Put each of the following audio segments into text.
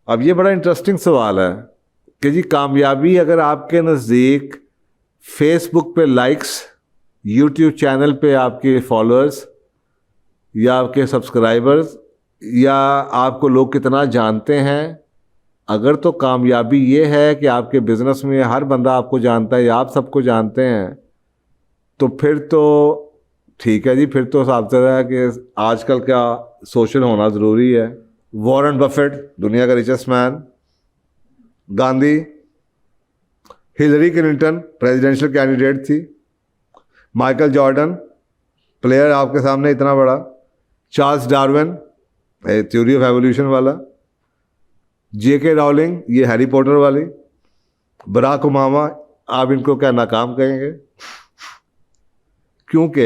अब ये बड़ा इंटरेस्टिंग सवाल है कि जी कामयाबी अगर आपके नज़दीक फेसबुक पे लाइक्स, यूट्यूब चैनल पे आपके फॉलोअर्स या आपके सब्सक्राइबर्स या आपको लोग कितना जानते हैं, अगर तो कामयाबी ये है कि आपके बिजनेस में हर बंदा आपको जानता है या आप सबको जानते हैं, तो फिर तो ठीक है जी, फिर तो साफ है कि आजकल क्या सोशल होना ज़रूरी है। वॉरेन बफेट दुनिया का richest man, Gandhi, Hillary Clinton presidential candidate थी, माइकल जॉर्डन प्लेयर आपके सामने इतना बड़ा, Charles Darwin theory of evolution वाला, जेके राउलिंग ये हैरी पॉटर वाली, बराक ओबामा, आप इनको क्या नाकाम कहेंगे? क्योंकि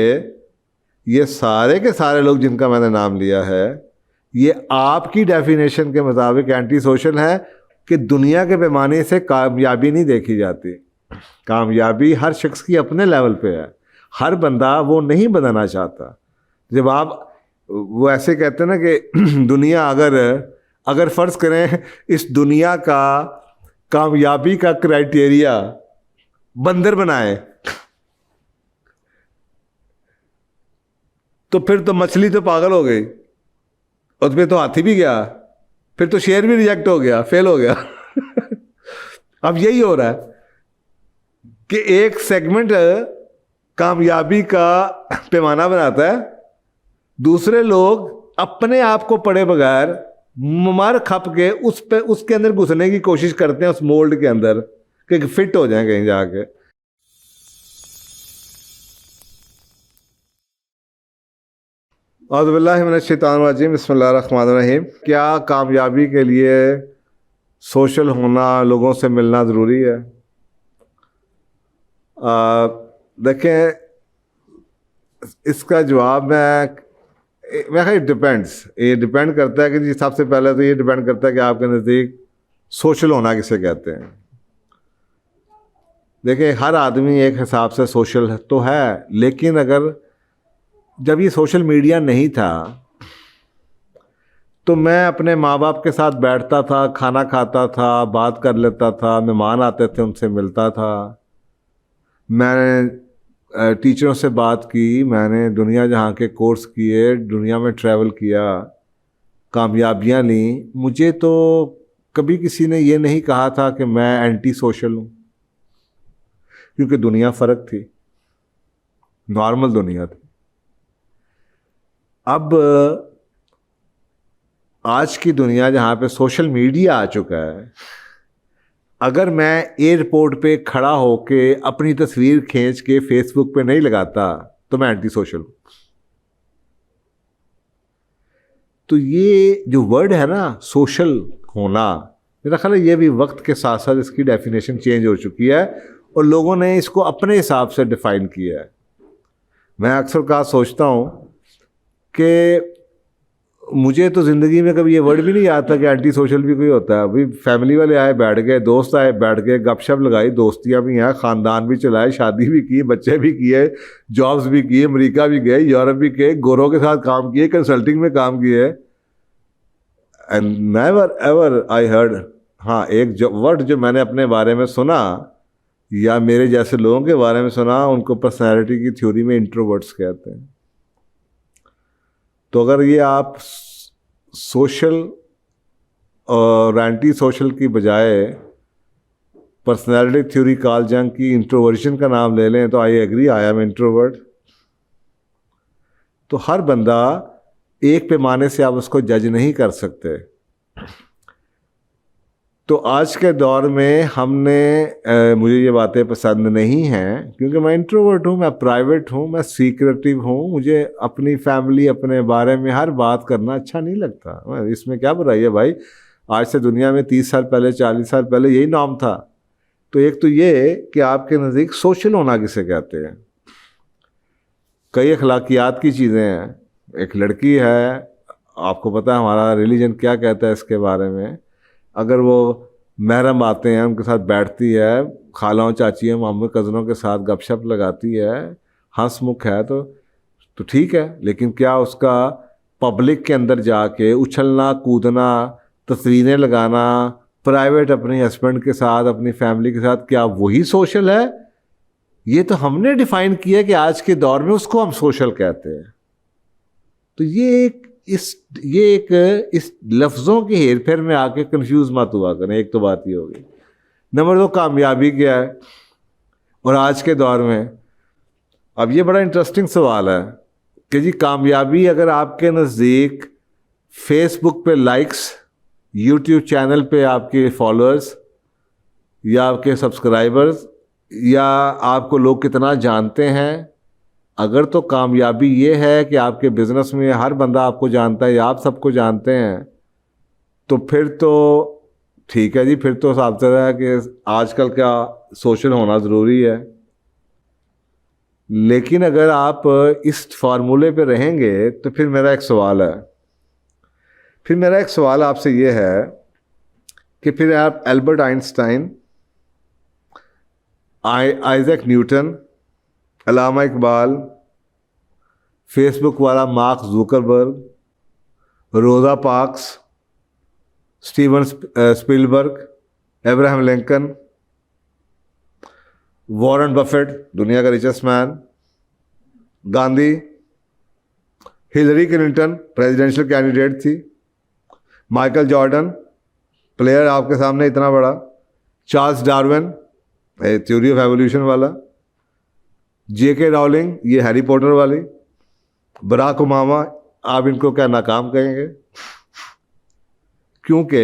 ये सारे के सारे लोग जिनका मैंने नाम लिया है ये आपकी डेफिनेशन के मुताबिक एंटी सोशल है कि दुनिया के पैमाने से कामयाबी नहीं देखी जाती। कामयाबी हर शख्स की अपने लेवल पे है, हर बंदा वो नहीं बनाना चाहता। जब आप वो ऐसे कहते हैं ना कि दुनिया अगर फ़र्ज़ करें इस दुनिया का कामयाबी का क्राइटेरिया बंदर बनाए तो फिर तो मछली तो पागल हो गई, और फिर तो हाथी भी गया, फिर तो शेर भी रिजेक्ट हो गया, फेल हो गया। अब यही हो रहा है कि एक सेगमेंट कामयाबी का पैमाना बनाता है, दूसरे लोग अपने आप को पढ़े बगैर मर खप के उसके अंदर घुसने की कोशिश करते हैं, उस मोल्ड के अंदर कि फिट हो जाए कहीं जाके। औज़ुबिल्लाहि मिनश्शैतानिर्रजीम, बिस्मिल्लाहिर्रहमानिर्रहीम। क्या कामयाबी के लिए सोशल होना, लोगों से मिलना ज़रूरी है? देखें, इसका जवाब मैं डिपेंड्स, ये डिपेंड करता है कि जी सबसे पहले तो ये डिपेंड करता है कि आपके नज़दीक सोशल होना किसे कहते हैं। देखिए, हर आदमी एक हिसाब से सोशल तो है, लेकिन अगर जब ये सोशल मीडिया नहीं था तो मैं अपने माँ बाप के साथ बैठता था, खाना खाता था, बात कर लेता था, मेहमान आते थे उनसे मिलता था, मैंने टीचरों से बात की, मैंने दुनिया जहाँ के कोर्स किए, दुनिया में ट्रैवल किया, कामयाबियाँ ली। मुझे तो कभी किसी ने ये नहीं कहा था कि मैं एंटी सोशल हूँ, क्योंकि दुनिया फ़र्क थी, नॉर्मल दुनिया थी। अब आज की दुनिया जहाँ पे सोशल मीडिया आ चुका है, अगर मैं एयरपोर्ट पे खड़ा होके अपनी तस्वीर खींच के फेसबुक पे नहीं लगाता तो मैं एंटी सोशल हूँ। तो ये जो वर्ड है ना सोशल होना, मेरा ख्याल है ये भी वक्त के साथ साथ इसकी डेफिनेशन चेंज हो चुकी है और लोगों ने इसको अपने हिसाब से डिफ़ाइन किया है। मैं अक्सर कहा सोचता हूँ कि मुझे तो ज़िंदगी में कभी ये वर्ड भी नहीं याद था कि एंटी सोशल भी कोई होता है। अभी फैमिली वाले आए बैठ गए, दोस्त आए बैठ गए, गपशप लगाई, दोस्तियाँ भी हैं, ख़ानदान भी चलाए, शादी भी की, बच्चे भी किए, जॉब्स भी किए, अमेरिका भी गए, यूरोप भी गए, गोरों के साथ काम किए, कंसल्टिंग में काम किए, and never ever I heard, हाँ एक जो वर्ड जो मैंने अपने बारे में सुना या मेरे जैसे लोगों के बारे में सुना, उनको पर्सनैलिटी की थ्योरी में इंट्रोवर्ट्स कहते हैं। तो अगर ये आप सोशल और एंटी सोशल की बजाय पर्सनैलिटी थ्योरी कार्ल जंग की इंट्रोवर्जन का नाम ले लें तो I agree, I am introvert. तो हर बंदा एक पैमाने से आप उसको जज नहीं कर सकते। तो आज के दौर में मुझे ये बातें पसंद नहीं हैं क्योंकि मैं इंट्रोवर्ट हूँ, मैं प्राइवेट हूँ, मैं सीक्रेटिव हूँ, मुझे अपनी फैमिली, अपने बारे में हर बात करना अच्छा नहीं लगता। इसमें क्या बुराई है भाई? आज से दुनिया में 30 साल पहले, 40 साल पहले यही नॉर्म था। तो एक तो ये कि आपके नज़दीक सोशल होना किसे कहते हैं। कई अखलाकियात की चीज़ें हैं। एक लड़की है, आपको पता है हमारा रिलीजन क्या कहता है इसके बारे में, अगर वो महरम आते हैं उनके साथ बैठती है, खालाओं चाचियों मामू कज़नों के साथ गपशप लगाती है, हंस मुख है तो ठीक है, लेकिन क्या उसका पब्लिक के अंदर जाके उछलना कूदना, तस्वीरें लगाना प्राइवेट अपने हस्बैंड के साथ, अपनी फैमिली के साथ, क्या वही सोशल है? ये तो हमने डिफाइन किया कि आज के दौर में उसको हम सोशल कहते हैं। तो ये एक इस लफ्ज़ों के हेर फेर में आके कंफ्यूज मत हुआ करें। एक तो बात ये होगी। नंबर 2, कामयाबी क्या है और आज के दौर में। अब ये बड़ा इंटरेस्टिंग सवाल है कि जी कामयाबी अगर आपके नज़दीक फेसबुक पे लाइक्स, यूट्यूब चैनल पे आपके फॉलोअर्स या आपके सब्सक्राइबर्स या आपको लोग कितना जानते हैं, अगर तो कामयाबी ये है कि आपके बिजनेस में हर बंदा आपको जानता है या आप सबको जानते हैं, तो फिर तो ठीक है जी, फिर तो साफ सा है कि आजकल क्या सोशल होना ज़रूरी है। लेकिन अगर आप इस फार्मूले पे रहेंगे तो फिर मेरा एक सवाल आपसे ये है कि फिर आप एल्बर्ट आइंस्टाइन, आइजैक न्यूटन, अल्लामा इकबाल, फेसबुक वाला मार्क जुकरबर्ग, रोज़ा parks, Steven Spielberg, Abraham Lincoln, Warren Buffett दुनिया का richest man, Gandhi, Hillary Clinton presidential candidate थी, माइकल जॉर्डन प्लेयर आपके सामने इतना बड़ा, Charles Darwin theory of evolution वाला, जेके राउलिंग ये हैरी पॉटर वाली, बराक ओबामा, आप इनको क्या नाकाम कहेंगे? क्योंकि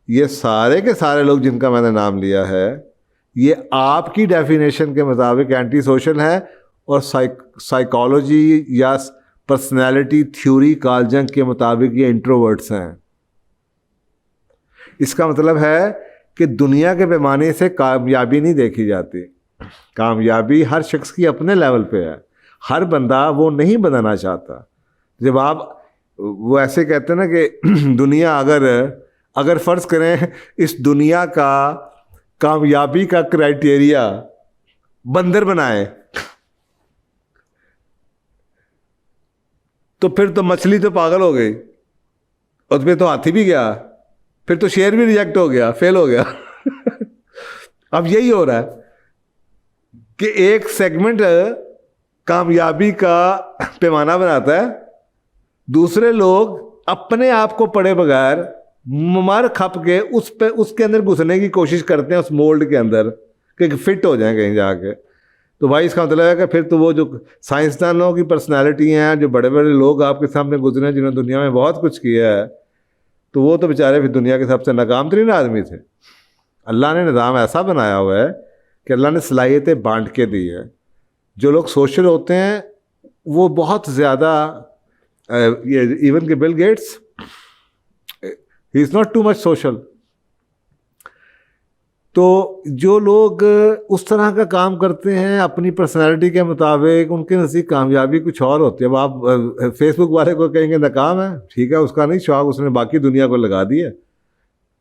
ये सारे के सारे लोग जिनका मैंने नाम लिया है ये आपकी डेफिनेशन के मुताबिक एंटी सोशल है और साइकोलॉजी या पर्सनैलिटी थ्योरी कार्ल जंग के मुताबिक ये इंट्रोवर्ट्स हैं। इसका मतलब है कि दुनिया के पैमाने से कामयाबी नहीं देखी जाती। कामयाबी हर शख्स की अपने लेवल पे है। हर बंदा वो नहीं बनाना चाहता। जब आप वो ऐसे कहते हैं ना कि दुनिया अगर फ़र्ज़ करें इस दुनिया का कामयाबी का क्राइटेरिया बंदर बनाए तो फिर तो मछली तो पागल हो गई और फिर तो हाथी भी गया, फिर तो शेर भी रिजेक्ट हो गया, फेल हो गया। अब यही हो रहा है कि एक सेगमेंट कामयाबी का पैमाना बनाता है, दूसरे लोग अपने आप को पढ़े बगैर मर खप के उसके अंदर घुसने की कोशिश करते हैं, उस मोल्ड के अंदर कि फिट हो जाए कहीं जाके। तो भाई इसका मतलब है कि फिर तो वो जो साइंसदानों की पर्सनालिटी हैं, जो बड़े बड़े लोग आपके सामने गुजरे हैं जिन्होंने दुनिया में बहुत कुछ किया है, तो वो तो बेचारे फिर दुनिया के सबसे नाकाम तरीन आदमी थे। अल्लाह ने निज़ाम ऐसा बनाया हुआ है कि अल्लाह ने सलाहियतें बांट के दी है। जो लोग सोशल होते हैं वो बहुत ज़्यादा, इवन के Bill Gates, he is not too much social. तो जो लोग उस तरह का काम करते हैं अपनी पर्सनालिटी के मुताबिक, उनके नज़दीक कामयाबी कुछ और होती है। अब आप फेसबुक वाले को कहेंगे नाकाम है, ठीक है, उसका नहीं शौक, उसने बाकी दुनिया को लगा दिया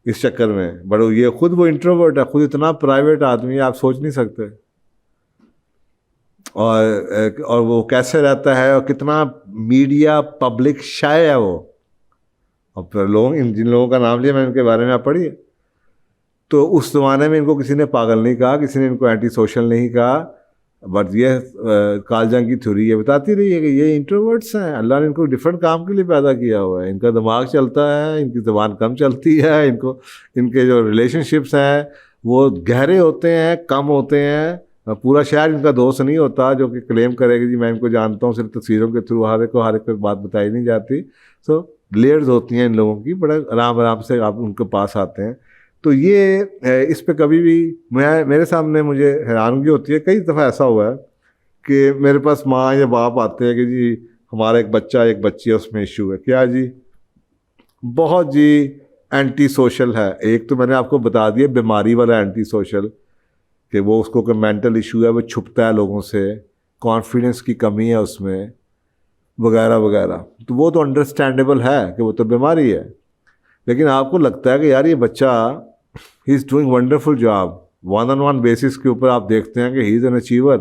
इस चक्कर में। बट ये खुद वो इंट्रोवर्ट है, खुद इतना प्राइवेट आदमी है, आप सोच नहीं सकते। और वो कैसे रहता है और कितना मीडिया पब्लिक शाय है वो। और फिर जिन लोगों का नाम लिया मैंने, उनके बारे में आप पढ़िए। तो उस ज़माने में इनको किसी ने पागल नहीं कहा, किसी ने इनको एंटी सोशल नहीं कहा, बट ये कार्ल जंग की थ्योरी ये बताती रही है कि ये इंट्रोवर्ट्स हैं, अल्लाह ने इनको डिफरेंट काम के लिए पैदा किया हुआ है। इनका दिमाग चलता है, इनकी ज़बान कम चलती है, इनके जो रिलेशनशिप्स हैं वो गहरे होते हैं, कम होते हैं। पूरा शहर इनका दोस्त नहीं होता जो कि क्लेम करेगा जी मैं इनको जानता हूँ, सिर्फ तस्वीरों के थ्रू हर एक बात बताई नहीं जाती। सो लेयर्स होती हैं इन लोगों की, बड़ा आराम आराम से आप उनके पास आते हैं। तो ये इस पे कभी भी मेरे सामने मुझे हैरानगी होती है। कई दफ़ा ऐसा हुआ है कि मेरे पास माँ या बाप आते हैं कि जी हमारा एक बच्चा एक बच्ची है, उसमें इशू है। क्या जी? बहुत जी एंटी सोशल है। एक तो मैंने आपको बता दिया बीमारी वाला एंटी सोशल, कि वो उसको कोई मेंटल इशू है, वो छुपता है लोगों से, कॉन्फिडेंस की कमी है उसमें, वगैरह वगैरह। तो वो तो अंडरस्टैंडेबल है कि वो तो बीमारी है। लेकिन आपको लगता है कि यार ये बच्चा he is doing wonderful job, one on one basis के ऊपर आप देखते हैं कि he is an achiever,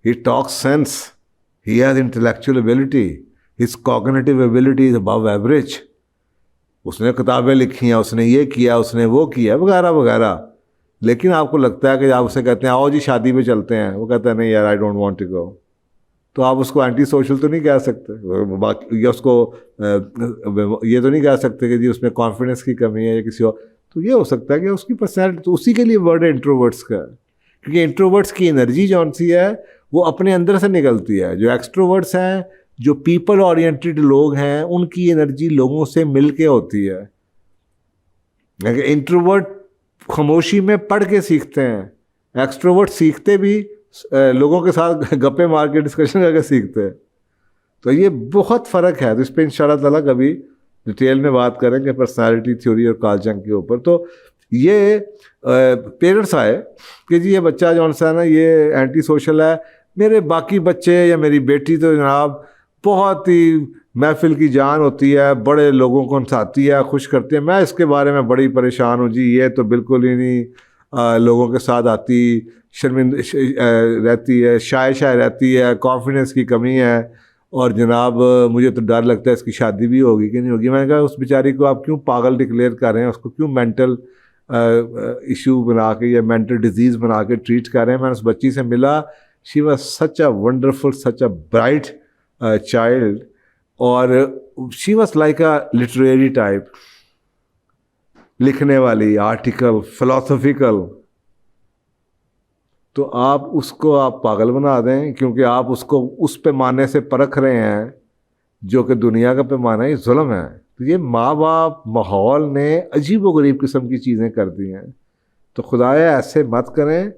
he talks sense, he has intellectual ability, his cognitive ability is above average. उसने किताबें लिखी हैं, उसने ये किया, उसने वो किया, वगैरह वगैरह। लेकिन आपको लगता है कि आप उसे कहते हैं आओ जी शादी पे चलते हैं, वो कहता है नहीं यार I don't want to go, तो आप उसको एंटी सोशल तो नहीं कह सकते, बाकी या उसको ये तो नहीं कह सकते कि जी उसमें कॉन्फिडेंस की कमी है या किसी और। तो ये हो सकता है कि उसकी पर्सनैलिटी, तो उसी के लिए वर्ड है इंट्रोवर्ट्स का, क्योंकि इंट्रोवर्ट्स की एनर्जी जौन सी है वो अपने अंदर से निकलती है। जो एक्सट्रोवर्ट्स हैं, जो पीपल ओरिएंटेड लोग हैं, उनकी एनर्जी लोगों से मिल के होती है। इंट्रोवर्ट खामोशी में पढ़ के सीखते हैं, एक्सट्रोवर्ट सीखते भी लोगों के साथ गप्पे मार के डिस्कशन करके सीखते हैं। तो ये बहुत फ़र्क है। तो इस पर इंशाल्लाह ताला कभी डिटेल में बात करेंगे पर्सनालिटी थ्योरी और कार्ल जंग के ऊपर। तो ये पेरेंट्स आए कि जी ये बच्चा जौन सा है ना ये एंटी सोशल है, मेरे बाकी बच्चे या मेरी बेटी तो जनाब बहुत ही महफिल की जान होती है, बड़े लोगों को हंसाती है, खुश करती है, मैं इसके बारे में बड़ी परेशान हूँ जी, ये तो बिल्कुल ही नहीं लोगों के साथ आती, शर्मिंदा रहती है, शाय रहती है, कॉन्फिडेंस की कमी है, और जनाब मुझे तो डर लगता है इसकी शादी भी होगी कि नहीं होगी। मैंने कहा उस बेचारी को आप क्यों पागल डिक्लेयर कर रहे हैं, उसको क्यों मेंटल इशू बना के या मेंटल डिजीज़ बना के ट्रीट कर रहे हैं। मैंने उस बच्ची से मिला, she was such a wonderful, such a bright child, और she was like a literary type, लिखने वाली, आर्टिकल, फिलोसॉफिकल। तो आप उसको आप पागल बना दें क्योंकि आप उसको उस पैमाने से परख रहे हैं जो कि दुनिया का पैमाना ही जुल्म है। तो ये माँ बाप माहौल ने अजीब व गरीब किस्म की चीज़ें कर दी हैं। तो खुदाया ऐसे मत करें।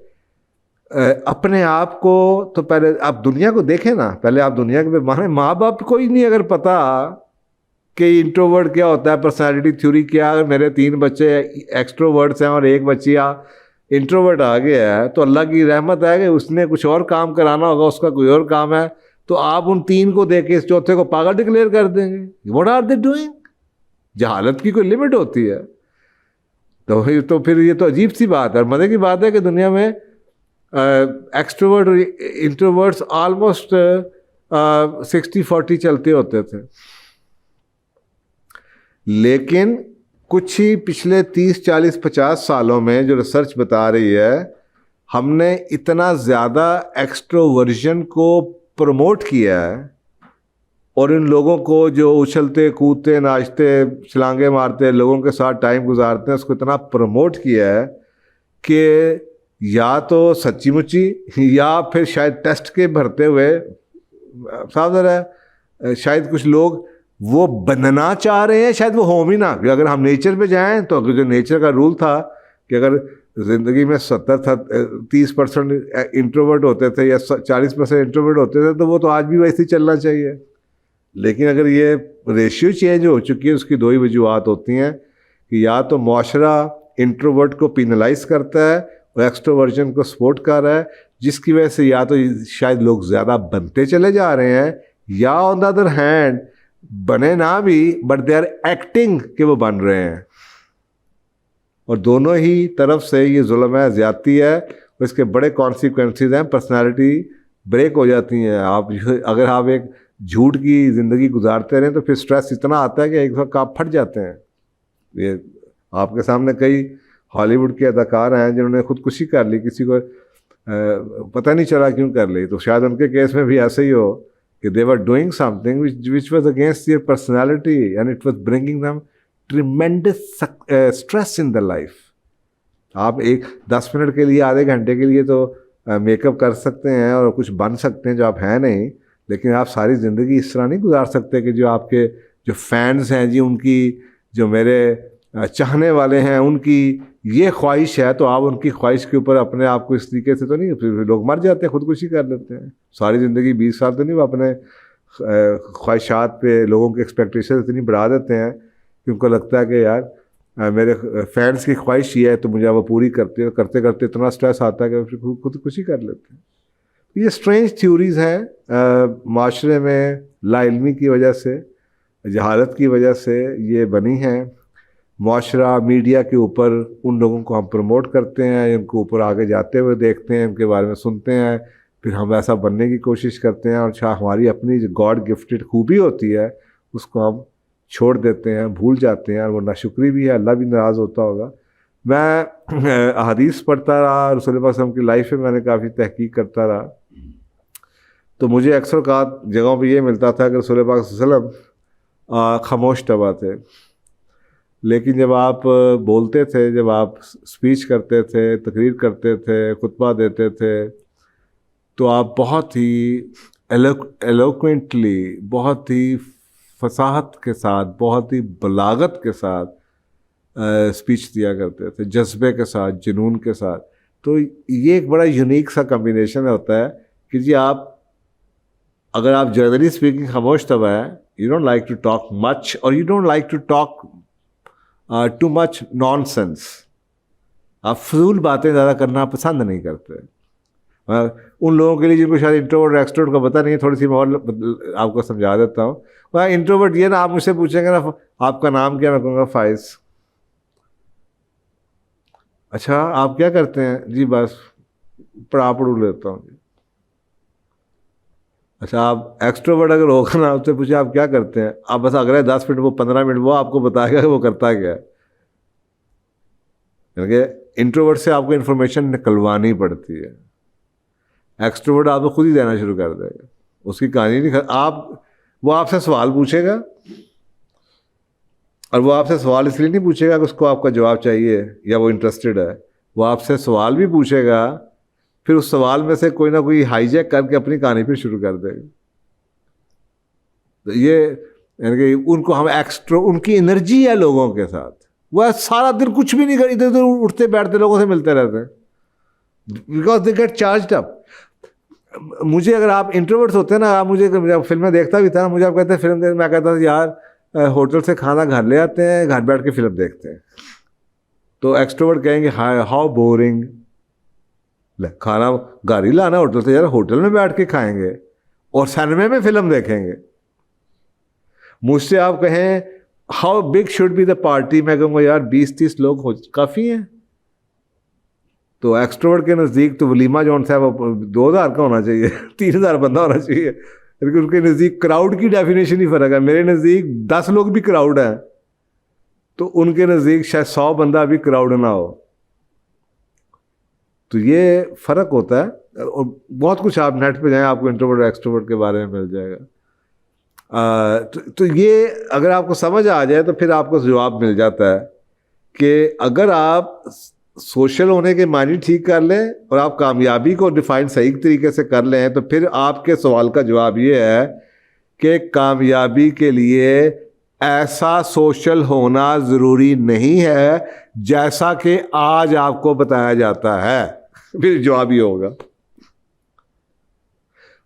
अपने आप को तो पहले आप दुनिया को देखें ना, पहले आप दुनिया के पैमाने, माँ बाप को ही नहीं अगर पता कि इंट्रोवर्ट क्या होता है, पर्सनालिटी थ्योरी क्या, अगर मेरे 3 बच्चे एक्सट्रोवर्ट्स हैं और एक बच्चिया इंट्रोवर्ट आ गया है तो अल्लाह की रहमत है कि उसने कुछ और काम कराना होगा, उसका कोई और काम है, तो आप उन 3 को देख के इस चौथे को पागल डिक्लेयर कर देंगे। What are they doing? जहालत की कोई लिमिट होती है। तो फिर ये तो अजीब सी बात है। और मज़े की बात है कि दुनिया में एक्सट्रोवर्ट और इंट्रोवर्ट्स ऑलमोस्ट 60-40 चलते होते थे, लेकिन कुछ ही पिछले 30-40-50 सालों में जो रिसर्च बता रही है, हमने इतना ज़्यादा एक्सट्रोवर्जन को प्रमोट किया है और इन लोगों को जो उछलते कूदते नाचते छलांगे मारते लोगों के साथ टाइम गुजारते हैं, उसको इतना प्रमोट किया है कि या तो सच्ची मुच्ची या फिर शायद टेस्ट के भरते हुए साफ है, शायद कुछ लोग वो बनना चाह रहे हैं, शायद वो हो भी ना। अगर हम नेचर पे जाएं तो जो नेचर का रूल था कि अगर ज़िंदगी में 30% इंट्रोवर्ट होते थे या 40% इंट्रोवर्ट होते थे तो वो तो आज भी वैसे ही चलना चाहिए। लेकिन अगर ये रेशियो चेंज हो चुकी है, उसकी 2 ही वजूहत होती हैं कि या तो मुआशरा इंट्रोवर्ट को पिनलाइज करता है और एक्सट्रोवर्जन को सपोर्ट कर रहा है, जिसकी वजह से या तो शायद लोग ज़्यादा बनते चले जा रहे हैं, या ऑन द अदर हैंड बने ना भी बट दे आर एक्टिंग कि वो बन रहे हैं। और दोनों ही तरफ से ये जुल्म है, ज़्यादती है, और इसके बड़े कॉन्सिक्वेंसेस हैं। पर्सनालिटी ब्रेक हो जाती हैं। अगर आप एक झूठ की ज़िंदगी गुजारते रहें तो फिर स्ट्रेस इतना आता है कि एक वक्त आप फट जाते हैं। ये आपके सामने कई हॉलीवुड के अदाकार हैं जिन्होंने खुदकुशी कर ली, किसी को पता नहीं चला क्यों कर ली। तो शायद उनके केस में भी ऐसे ही हो कि they were doing something which was against their personality and it was bringing them tremendous stress in their life. आप 10 मिनट के लिए, आधे घंटे के लिए तो मेकअप कर सकते हैं और कुछ बन सकते हैं जो आप हैं नहीं, लेकिन आप सारी ज़िंदगी इस तरह नहीं गुजार सकते कि जो आपके जो फैंस हैं जी, उनकी जो मेरे चाहने वाले हैं, उनकी ये ख्वाहिश है तो आप उनकी ख्वाहिश के ऊपर अपने आप को इस तरीके से तो नहीं। फिर लोग मर जाते हैं, खुदकुशी कर लेते हैं। सारी ज़िंदगी 20 साल तो नहीं वो अपने ख्वाहिशात पे लोगों की एक्सपेक्टेशन इतनी बढ़ा देते हैं कि उनको लगता है कि यार मेरे फैंस की ख्वाहिश ये है तो मुझे वो पूरी करते करते इतना स्ट्रेस आता है कि फिर खुदकुशी कर लेते हैं। ये स्ट्रेंज थ्योरीज़ हैं, माशरे में लाइल्मी की वजह से, जहालत की वजह से ये बनी हैं। मुआशरा मीडिया के ऊपर उन लोगों को हम प्रमोट करते हैं, इनके ऊपर आगे जाते हुए देखते हैं, इनके बारे में सुनते हैं, फिर हम ऐसा बनने की कोशिश करते हैं और हमारी अपनी जो गॉड गिफ्टेड खूबी होती है उसको हम छोड़ देते हैं, भूल जाते हैं, और वो नाशुक्री भी है, अल्लाह भी नाराज़ होता होगा। मैं हदीस पढ़ता रहा, रसूल पाक सल्लल्लाहु अलैहि वसल्लम की लाइफ में मैंने काफ़ी तहकीक करता रहा, तो मुझे अक्सर औक़ात जगहों पे ये मिलता था कि रसूल पाक सल्लल्लाहु अलैहि वसल्लम खामोश तबा थे, लेकिन जब आप बोलते थे, जब आप स्पीच करते थे, तकरीर करते थे, खुतबा देते थे, तो आप बहुत ही एलोक्वेंटली, बहुत ही फसाहत के साथ, बहुत ही बलागत के साथ स्पीच दिया करते थे, जज्बे के साथ, जुनून के साथ। तो ये एक बड़ा यूनिक सा कम्बिनेशन होता है कि जी आप, अगर आप जनरली स्पीकिंग खामोश तबा है, you don't like to talk much, और you don't like to talk too much nonsense. आप फजूल बातें ज़्यादा करना पसंद नहीं करते। उन लोगों के लिए जिनको शायद इंट्रोवर्ट और एक्सट्रोवर्ट का पता नहीं है, थोड़ी सी मैं और आपको समझा देता हूँ। वह इंट्रोवर्ट ये ना, आप मुझसे पूछेंगे ना आपका नाम क्या, मैं कहूँगा फाइज। अच्छा आप क्या करते हैं? जी बस पढ़ू लेता हूँ। अच्छा आप एक्सट्रोवर्ट अगर होगा ना, आपसे पूछे आप क्या करते हैं, आप बस अगले 10 मिनट, वो 15 मिनट वो आपको बताएगा कि वो करता क्या है। क्योंकि इंट्रोवर्ट से आपको इन्फॉर्मेशन निकलवानी पड़ती है, एक्सट्रोवर्ट आपको खुद ही देना शुरू कर देगा, उसकी कहानी नहीं। वो आपसे सवाल पूछेगा, और वो आपसे सवाल इसलिए नहीं पूछेगा कि उसको आपका जवाब चाहिए या वो इंटरेस्टेड है। वो आपसे सवाल भी पूछेगा, फिर उस सवाल में से कोई ना कोई हाईजैक करके अपनी कहानी फिर शुरू कर देगा। तो ये यानी कि उनको हम उनकी एनर्जी है लोगों के साथ, वह सारा दिन कुछ भी नहीं कर, इधर उधर उठते बैठते लोगों से मिलते रहते हैं, because they get charged up. मुझे अगर आप इंट्रोवर्ट्स होते हैं ना, आप मुझे फिल्में देखता भी था ना, मुझे आप कहते हैं फिल्म देख, मैं कहता था यार होटल से खाना घर ले आते हैं, घर बैठ के फिल्म देखते हैं। तो एक्सट्रोवर्ट कहेंगे हाउ बोरिंग, खाना घर ही लाना होटल से, यार होटल में बैठ के खाएंगे और सिनेमा में फिल्म देखेंगे। मुझसे आप कहें how big should be the party, मैं कहूँगा यार 20-30 लोग काफ़ी हैं। तो एक्सट्रोवर्ट के नज़दीक तो वलीमा जौन सा है वो 2000 का होना चाहिए, 3000 बंदा होना चाहिए, लेकिन उनके नज़दीक क्राउड की डेफिनेशन ही फ़र्क है। मेरे नज़दीक 10 लोग भी क्राउड हैं, तो उनके नज़दीक शायद 100 बंदा भी क्राउड ना हो। तो ये फ़र्क होता है, और बहुत कुछ आप नेट पे जाएं, आपको इंट्रोवर्ट और एक्सट्रोवर्ट के बारे में मिल जाएगा। तो ये अगर आपको समझ आ जाए तो फिर आपको जवाब मिल जाता है कि अगर आप सोशल होने के मानी ठीक कर लें और आप कामयाबी को डिफाइन सही तरीके से कर लें, तो फिर आपके सवाल का जवाब ये है कि कामयाबी के लिए ऐसा सोशल होना ज़रूरी नहीं है जैसा कि आज आपको बताया जाता है। फिर जवाब ये होगा।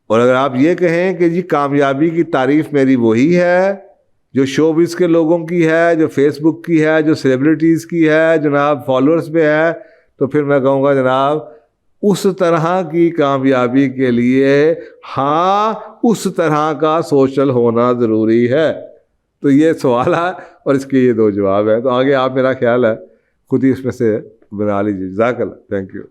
और अगर आप ये कहें कि जी कामयाबी की तारीफ मेरी वही है जो शोबिज़ के लोगों की है, जो फेसबुक की है, जो सेलिब्रिटीज़ की है, जनाब फॉलोअर्स पे है, तो फिर मैं कहूँगा जनाब उस तरह की कामयाबी के लिए हाँ उस तरह का सोशल होना ज़रूरी है। तो ये सवाल है और इसके ये 2 जवाब हैं। तो आगे आप, मेरा ख्याल है, खुद ही इसमें से बना लीजिए। जज़ाकल्लाह, थैंक यू।